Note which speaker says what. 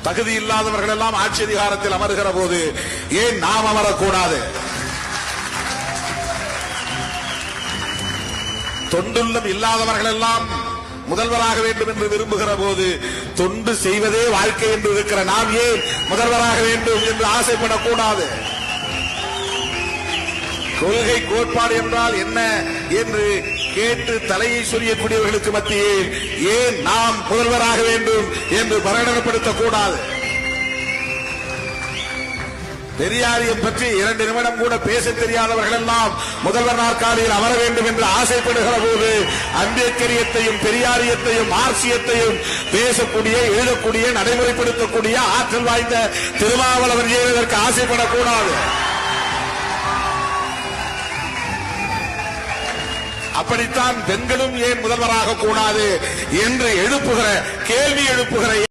Speaker 1: தகுதி இல்லாதவர்கள் எல்லாம் ஆட்சி அதிகாரத்தில் அமர்கிற போது ஏன் நாம் அமரக்கூடாது? தொண்டுள்ளம் இல்லாதவர்கள் எல்லாம் முதல்வராக வேண்டும் என்று விரும்புகிற போது தொண்டு செய்வதே வாழ்க்கை என்று இருக்கிற நாம் ஏன் முதல்வராக வேண்டும் என்று ஆசைப்படக்கூடாது? கொள்கை கோட்பாடு என்றால் என்ன என்று கேட்டு தலையை சொரியக்கூடியவர்களுக்கு மத்தியில் ஏன் நாம் முதல்வராக வேண்டும் என்று பிரகடனப்படுத்தக்கூடாது? பெரியாரியம் பற்றி 2 நிமிடம் கூட பேச தெரியாதவர்கள் எல்லாம் முதல்வர் நாற்காலியில் அமர வேண்டும் என்று ஆசைப்படுகிற போது அம்பேத்கரியத்தையும் பெரியாரியத்தையும் மார்க்சியத்தையும் பேசக்கூடிய, எழுதக்கூடிய, நடைமுறைப்படுத்தக்கூடிய ஆற்றல் வாய்ந்த திருமாவளவன் ஏன் இதற்கு ஆசைப்படக்கூடாது? அப்படித்தான் பெண்களும் ஏன் முதல்வராக கூடாது என்று கேள்வி எழுப்புகிற